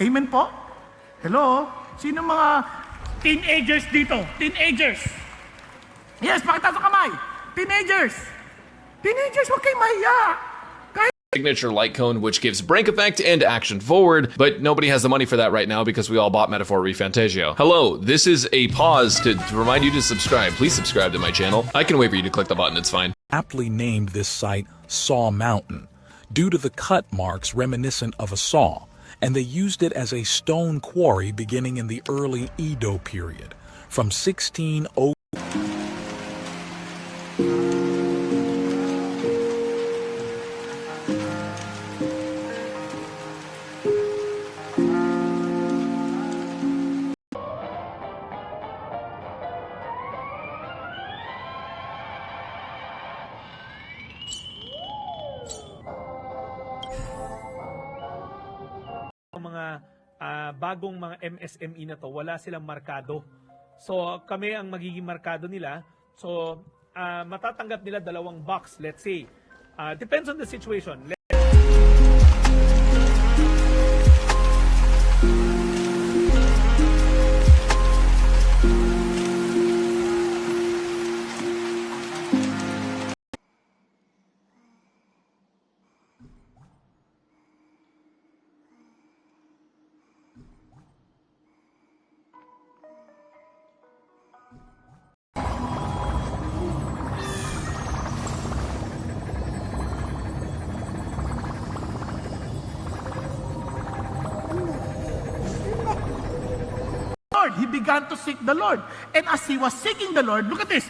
Amen po? Hello? Sino mga teenagers dito? Teenagers? Yes, pakita sa kamay. Teenagers. Teenagers, huwag kayo mahiya. Signature light cone, which gives break effect and action forward, but nobody has the money for that right now because we all bought Metaphor Refantasio. Hello, this is a pause to remind you to subscribe. Please subscribe to my channel. I can wait for you to click the button, it's fine. Aptly named this site Saw Mountain due to the cut marks reminiscent of a saw, and they used it as a stone quarry beginning in the early Edo period from 1600. Mga bagong mga MSME na to, wala silang markado. So kami ang magiging markado nila. So matatanggap nila 2 box, let's say. Depends on the situation. Lord, he began to seek the Lord. And as he was seeking the Lord, look at this.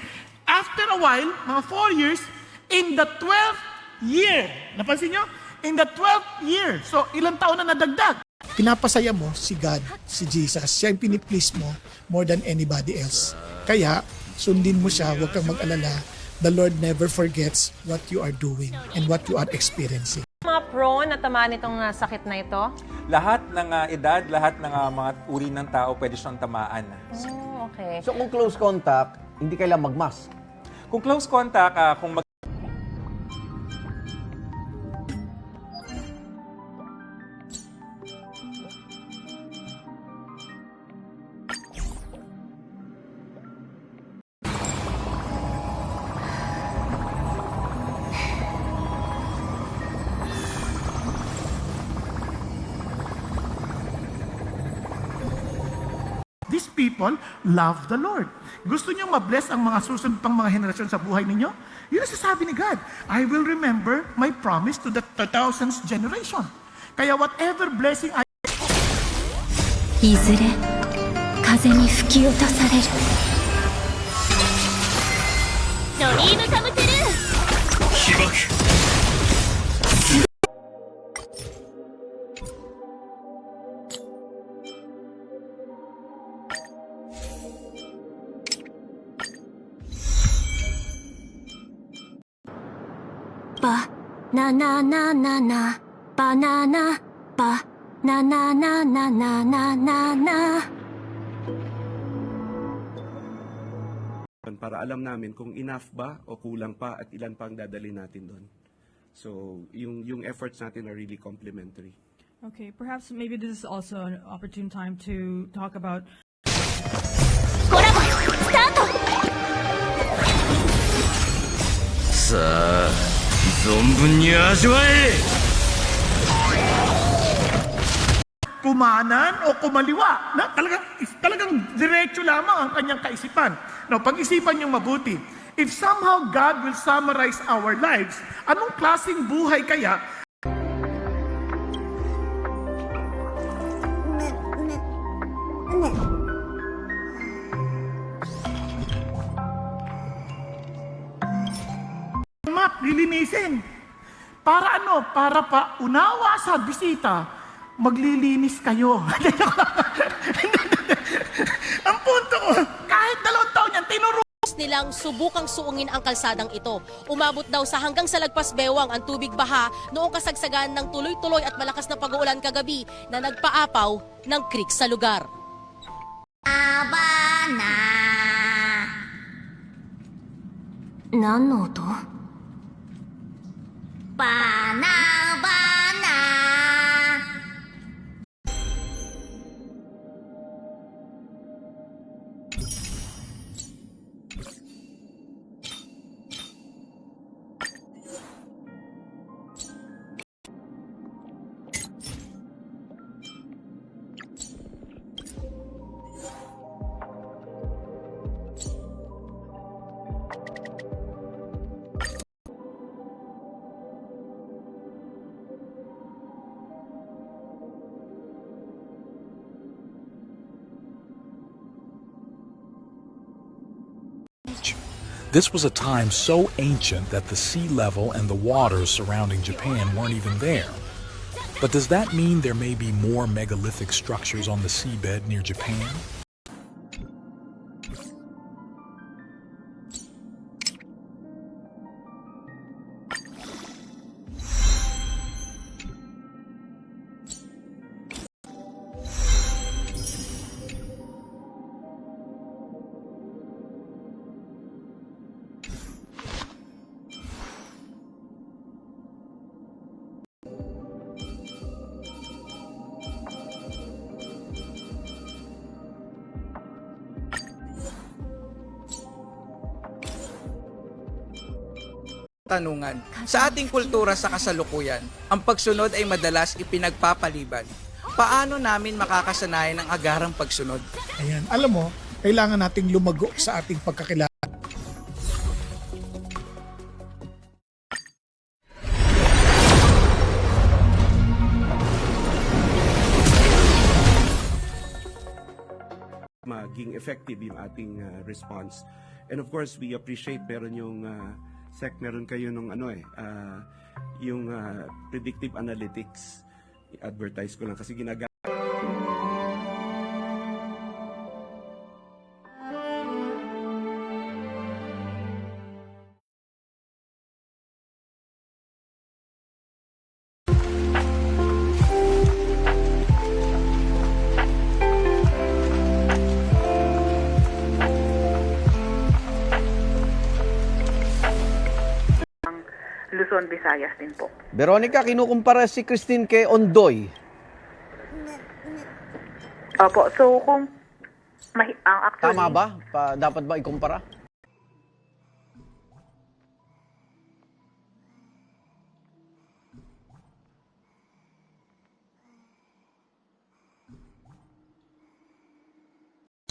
After a while, mga 4 years, in the 12th year, napansin nyo? In the 12th year. So, ilang taon na nadagdag? Pinapasaya mo si God, si Jesus. Siya yung piniplease mo more than anybody else. Kaya, sundin mo siya, huwag kang mag-alala. The Lord never forgets what you are doing and what you are experiencing. Mga prone na tamaan itong sakit na ito? Lahat ng edad, lahat ng mga uri ng tao pwede siyang tamaan. Oh, okay. So kung close contact, hindi kailangan mag-mask. Kung close contact, kung These people love the Lord. Gusto niyo ma-bless ang mga susunod pang mga henerasyon sa buhay ninyo? Yun ang sasabi ni God. I will remember my promise to the 2000th generation. Kaya whatever blessing I... いずれ風に吹き落とされる。ドリームカムトゥルー。被爆。バナナナナナバナナバナナナナナナナナ para alam namin kung enough ba o kulang pa at ilan pa ang dadalhin natin doon. So, yung efforts natin are really complementary. Okay, perhaps maybe this is also an opportune time to talk about コラボスタート。さあ存分に味わえ。 kumanan o kumaliwa. Na, talagang diretso lamang ang kanyang kaisipan. Now, pag-isipan niyong mabuti. If somehow God will summarize our lives, anong klaseng buhay kaya? Mat, lilinisin. Para ano? Para pa unawa sa bisita, maglilinis kayo. Ang punto ko, kahit 2 taon yan, tinuro nilang subukang suungin ang kalsadang ito. Umabot daw sa hanggang sa lagpas bewang ang tubig baha noong kasagsagan ng tuloy-tuloy at malakas na pag-uulan kagabi na nagpaapaw ng creek sa lugar. Abana. 何の音? バナバナ This was a time so ancient that the sea level and the waters surrounding Japan weren't even there. But does that mean there may be more megalithic structures on the seabed near Japan? Tanungan. Sa ating kultura sa kasalukuyan, ang pagsunod ay madalas ipinagpapaliban. Paano namin makakasanayan ang agarang pagsunod? Ayan, alam mo, kailangan nating lumago sa ating pagkakilala. Maging effective yung ating response. And of course, we appreciate meron yung meron kayo nung yung predictive analytics. I-advertise ko lang kasi ginagamit. Luzon, Visayas din po. Veronica, kinukumpara si Christine kay Ondoy. Opo, so kung ang actually... Tama ba? Dapat ba ikumpara?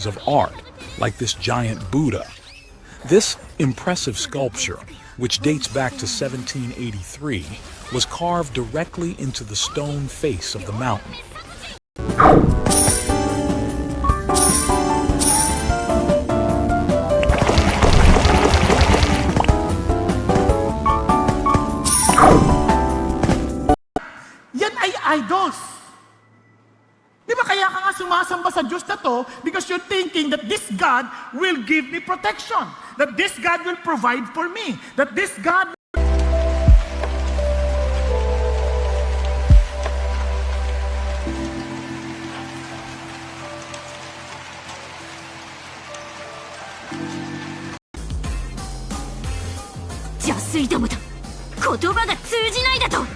Of art, like this giant Buddha. This impressive sculpture, which dates back to 1783, was carved directly into the stone face of the mountain. Yan ay idols. Di ba kaya ka nga sumasamba sa Diyos na to because you're thinking that this God will give me protection, that this God will provide for me, that this God Jasui domo da. Kotoba ga tsujinai da to.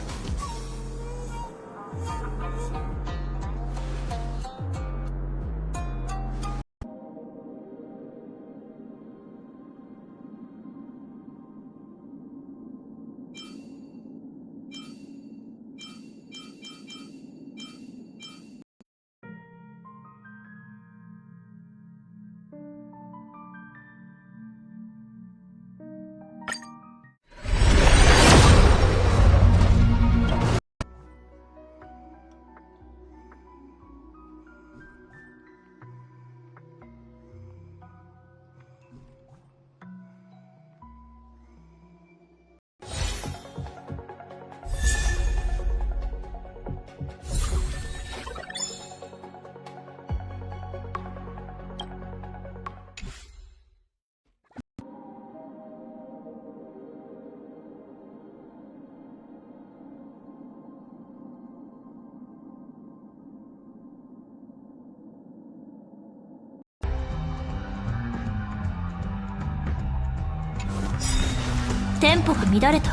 Tempoが乱れた。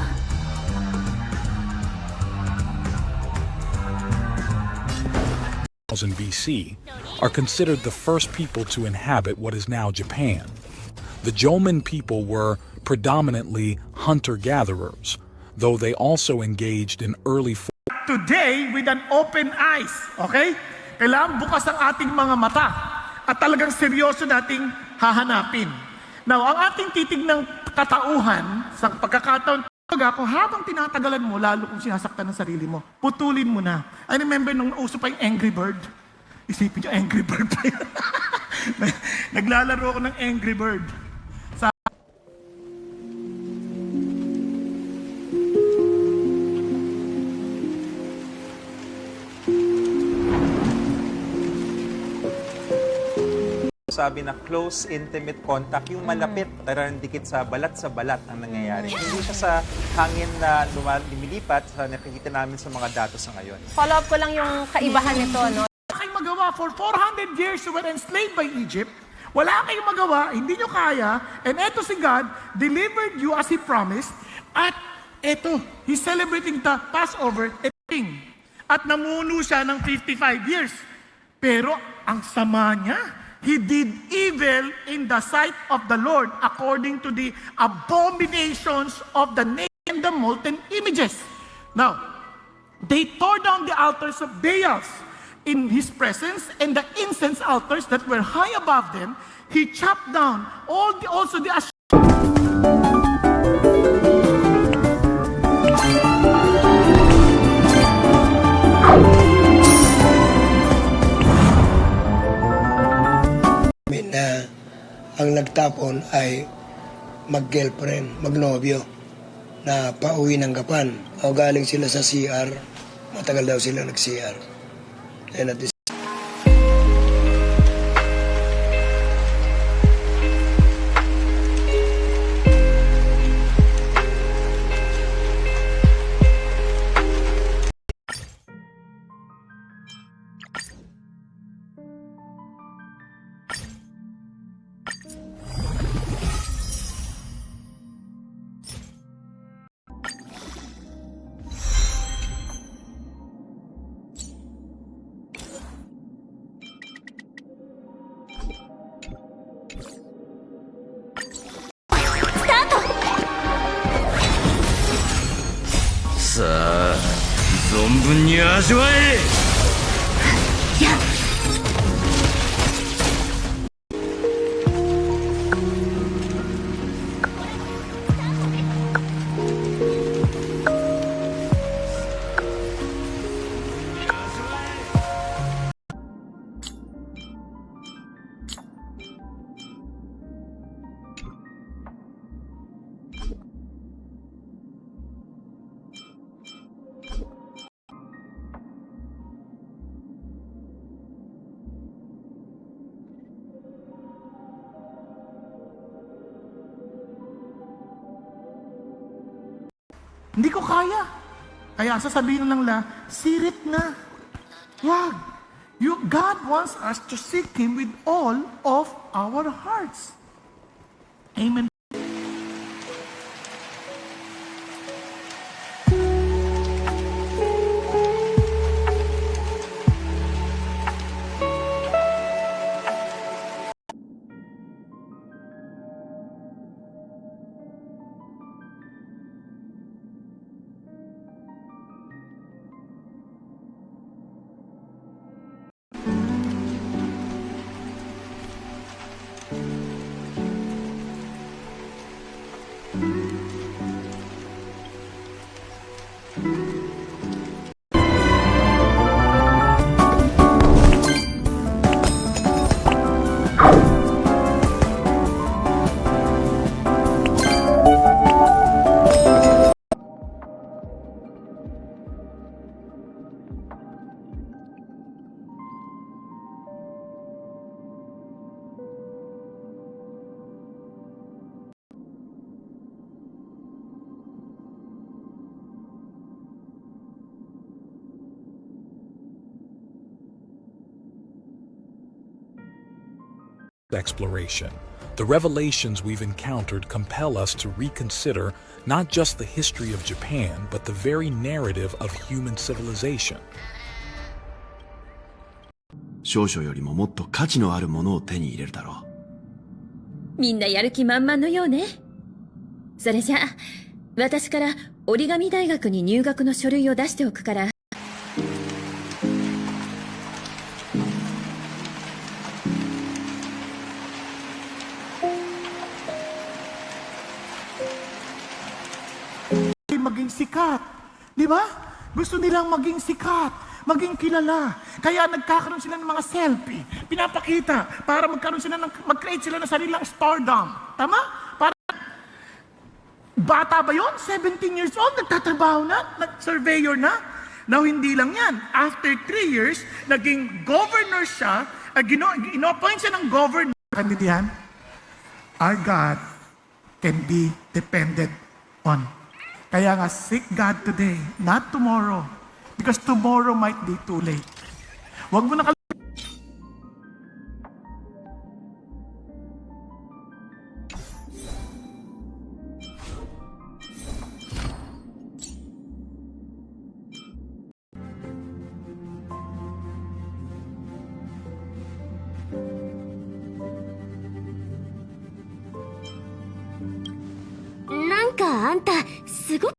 BC are considered the first people to inhabit what is now Japan. The Jomon people were predominantly hunter-gatherers, though they also engaged in early today with an open eyes, okay? Kailangan bukas ang ating mga mata at talagang seryoso nating hahanapin. Now, ang ating titig ng katauhan sa pagkakataon, ako, habang tinatagalan mo, lalo kung sinasaktan ng sarili mo, putulin mo na. I remember nung uso pa yung Angry Bird. Isipin nyo, Angry Bird pa yun. Naglalaro ako ng Angry Bird. sinasabi na close, intimate contact, yung malapit, talagang dikit sa balat ang nangyayari. Hindi siya sa hangin na lumilipat sa nakikita namin sa mga datos sa ngayon. Follow up ko lang yung kaibahan nito, no? Wala kayong magawa. For 400 years you were enslaved by Egypt. Wala kayong magawa, hindi nyo kaya. And eto si God delivered you as He promised. At eto, He's celebrating the Passover, a king. At namuno siya ng 55 years. Pero ang sama niya, he did evil in the sight of the Lord according to the abominations of the nation and the molten images. Now, they tore down the altars of Baals in his presence, and the incense altars that were high above them, he chopped down also the na ang nagtapon ay mag-girlfriend, magnobyo, na pauwi ng Gapan. O galing sila sa CR, matagal daw sila nag-CR. And at thisさあ存分に味わえ。Hindi ko kaya. Kaya sasabihin lang sirit na. Wag. God wants us to seek Him with all of our hearts. Amen. Exploration. The revelations we've encountered compel us to reconsider not just the history of Japan, but the very narrative of human civilization. 少々よりももっと価値のあるものを手に入れるだろう。みんなやる気満々のようね。それじゃあ、私から折り紙大学に入学の書類を出しておくから。Maging sikat. Di ba? Gusto nilang maging sikat, maging kilala. Kaya nagkakaroon sila ng mga selfie, pinapakita para mag-create sila ng sarilang stardom. Tama? Para bata ba yun? 17 years old, nagtatrabaho na, nag-surveyor na. Now, hindi lang yan. After 3 years, naging governor siya, ino-appoint siya ng governor Kandidihan? Our God can be depended on. Kaya nga, seek God today, not tomorrow. Because tomorrow might be too late. Huwag mo naなんかあんたすご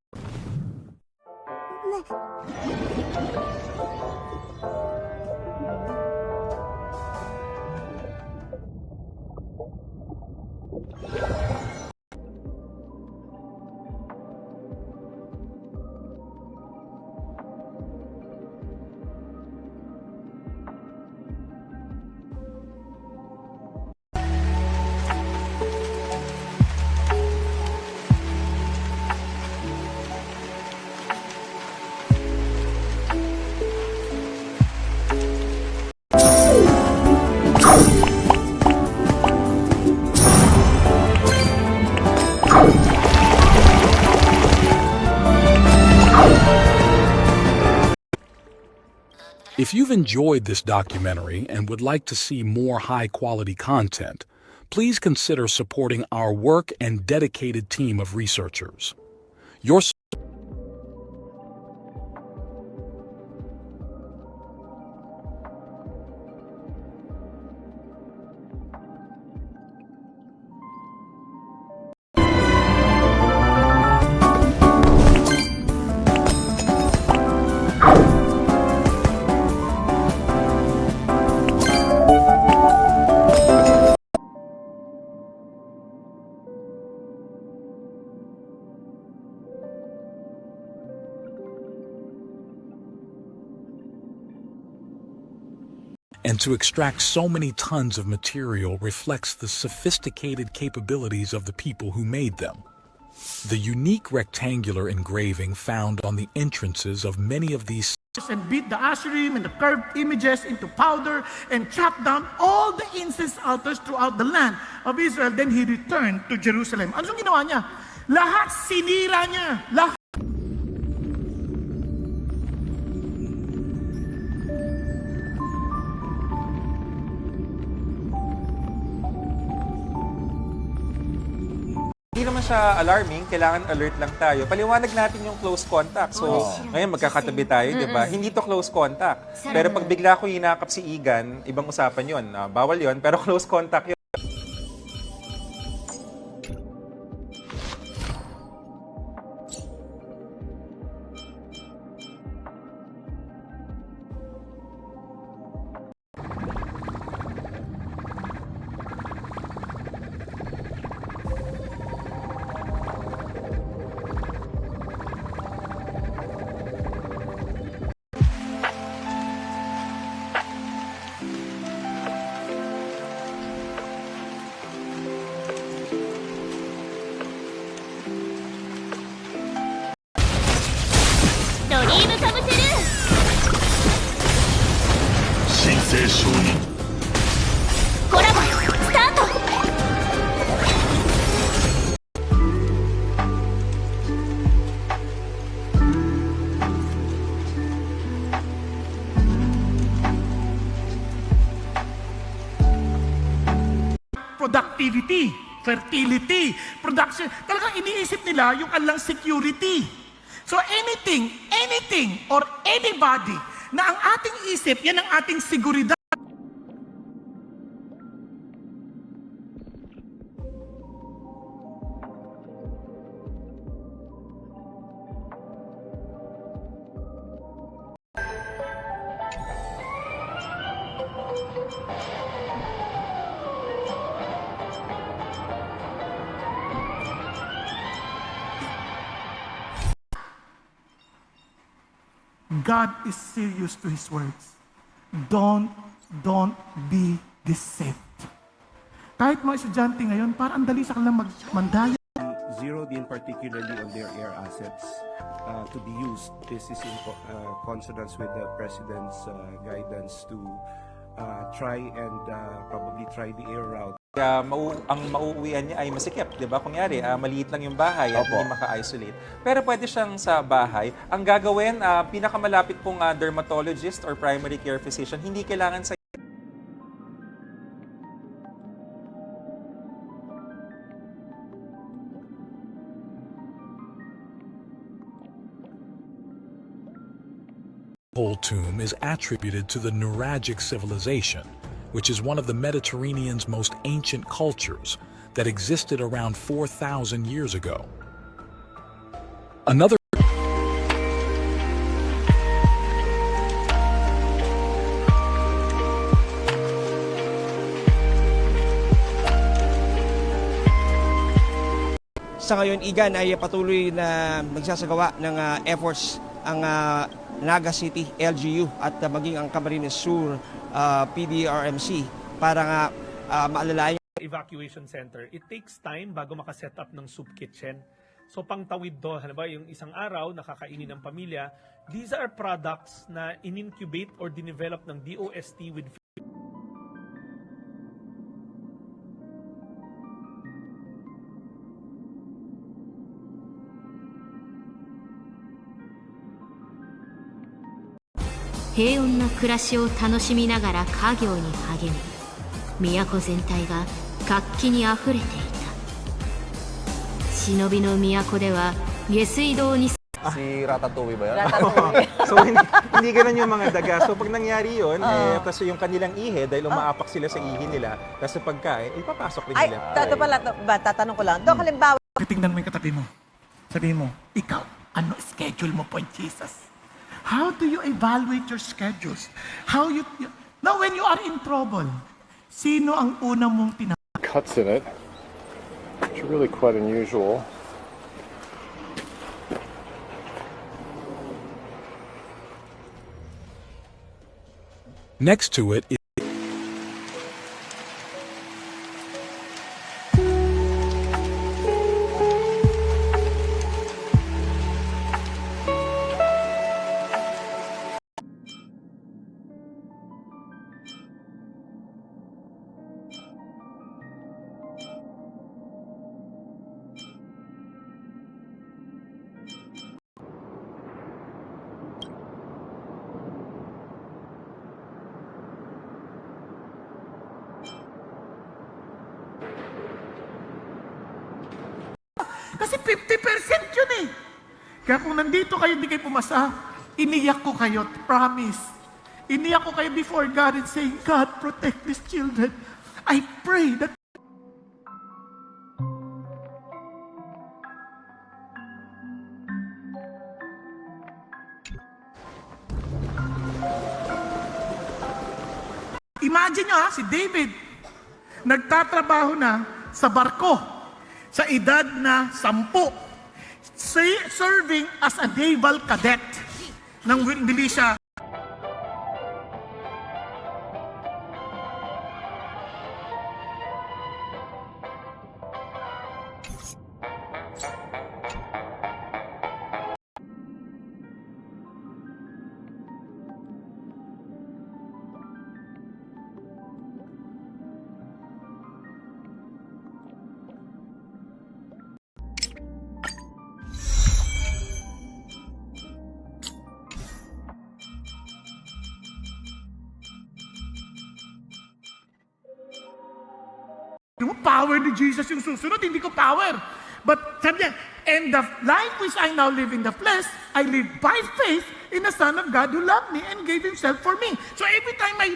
If you've enjoyed this documentary and would like to see more high-quality content, please consider supporting our work and dedicated team of researchers. Your and to extract so many tons of material reflects the sophisticated capabilities of the people who made them. The unique rectangular engraving found on the entrances of many of these and beat the asherim and the curved images into powder and chop down all the incense altars throughout the land of Israel. Then he returned to Jerusalem. Anong ginawa niya? Lahat sinira niya. Lahat. Hindi naman siya alarming, kailangan alert lang tayo. Paliwanag natin yung close contact. So, ngayon magkakatabi tayo, di ba? Hindi to close contact. Pero pag bigla ko hinakap si Igan, ibang usapan yun. Bawal yun, pero close contact yun. Productivity, fertility, production. Talagang iniisip nila yung alang security. So anything, or anybody na ang ating isip, yan ang ating seguridad. God is serious to His words. Don't be deceived. Kahit mga estudyante ngayon, parang ang dali sa kanilang mandaya. Zeroed in particularly on their air assets to be used. This is in consonance with the President's guidance to try and probably try the air route. ang mauuwian niya ay masikip, di ba? Kunyari, maliit lang yung bahay at hindi maka-isolate. Pero pwede siyang sa bahay. Ang gagawin, pinakamalapit pong dermatologist or primary care physician, hindi kailangan sa Whole tomb is attributed to the Nuragic civilization, which is one of the Mediterranean's most ancient cultures that existed around 4,000 years ago. Another Sa ngayon, Igan ay patuloy na nagsasagawa ng efforts ang Naga City, LGU at maging ang Camarines Sur PDRMC para nga maalalayan Evacuation center. It takes time bago makaset up ng soup kitchen. So pangtawid do, halimbawa yung isang araw nakakainin ng pamilya, these are products na in-incubate or dinevelop ng DOST with平穏な暮らしを楽しみながら家業に励み、都全体が活気にあふれていた。忍びの都では下水道に Si Ratatouille ba yan? So, hindi ganun yung mga daga. So, pag nangyari yun, tapos yung kanilang ihe, dahil umaapak sila sa ihi nila, tapos sa pagkain, ipapasok rin nila. Ito pala, tatanong ko lang. Dok, halimbawa, Tingnan mo yung katabi mo. Sabihin mo, ikaw, ano schedule mo po, Jesus? How do you evaluate your schedules? Now, when you are in trouble, sino ang una mong Cuts in it, which are really quite unusual. next to it is Kasi 50% yun eh. Kaya kung nandito kayo, hindi kayo pumasa, iniyak ko kayo, promise. Iniyak ko kayo before God and saying, God, protect these children. I pray that Imagine nyo si David, nagtatrabaho na sa barko, sa edad na 10, serving as a naval cadet ng militia. Yung power ni Jesus yung susunod, hindi ko power. But sabi niya, and the life which I now live in the flesh, I live by faith in the Son of God who loved me and gave Himself for me. So every time I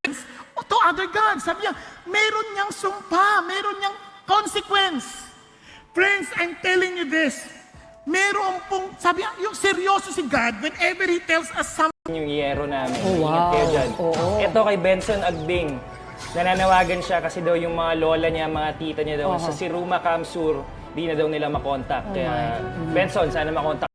things to other gods, sabi niya, meron niyang sumpa, meron niyang consequence. Friends, I'm telling you this, meron pong, sabi niya, yung seryoso si God, whenever He tells us something. Yung yero namin. Oh, wow. Ingat kayo dyan. Oo. Ito kay Benson Agding. Nananawagan siya kasi daw yung mga lola niya, mga tita niya daw, sa Siruma Kamsur, di na daw nila makontak. Kaya, Benson, sana makontak.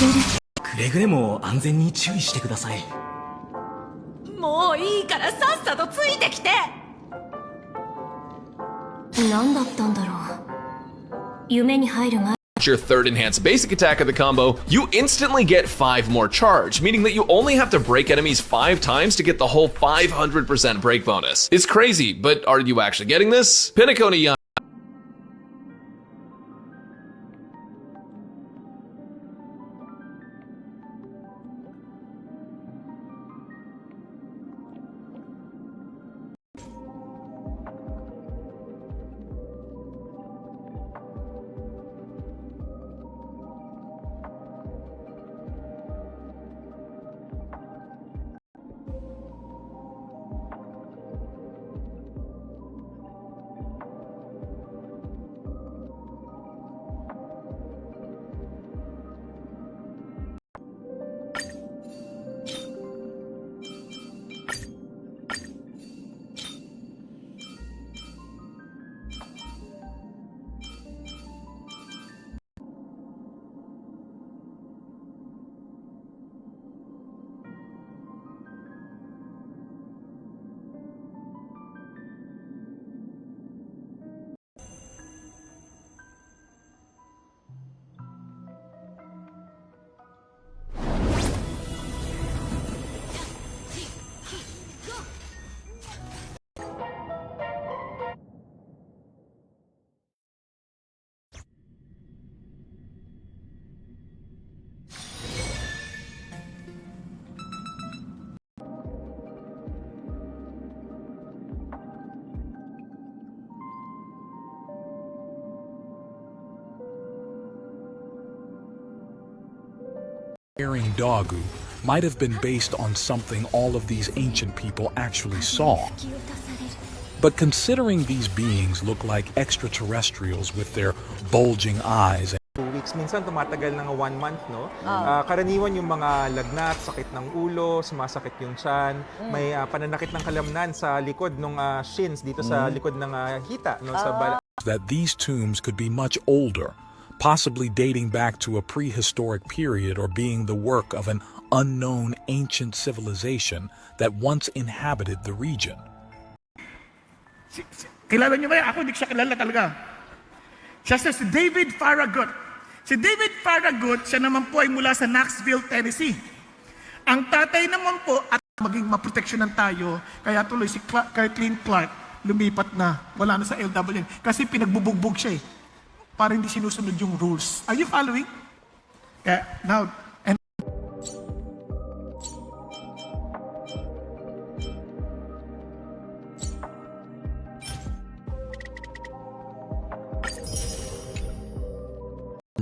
くれぐれも安全に注意してください。もういいからさっさとついてきて。何だったんだろう。夢に入る前 Your third enhanced basic attack of the combo, you instantly get 5 more charge, meaning that you only have to break enemies 5 times to get the whole 500% break bonus. It's crazy, but are you actually getting this? Pinnacle Young. Daring Dagu might have been based on something all of these ancient people actually saw. But considering these beings look like extraterrestrials with their bulging eyes 2 weeks, minsan tumatagal ng 1 month, no? Karaniwan yung mga lagnat, sakit ng ulo, sumasakit yung tiyan, may pananakit ng kalamnan sa likod ng shins, dito sa likod ng hita, no? Sa that these tombs could be much older, possibly dating back to a prehistoric period or being the work of an unknown ancient civilization that once inhabited the region. Kilala niyo ba yan? Ako hindi ko siya kilala talaga. Siya si David Farragut. Si David Farragut, siya naman po ay mula sa Knoxville, Tennessee. Ang tatay naman po, at maging maproteksyonan tayo, kaya tuloy si Kathleen Clark lumipat na. Wala na sa LWN. Kasi pinagbubugbog siya eh. Para hindi sinusunod yung rules. Are you following? Now, and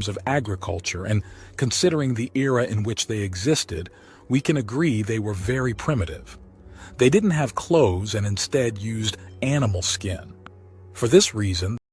of agriculture, and considering the era in which they existed, we can agree they were very primitive. They didn't have clothes and instead used animal skin. For this reason,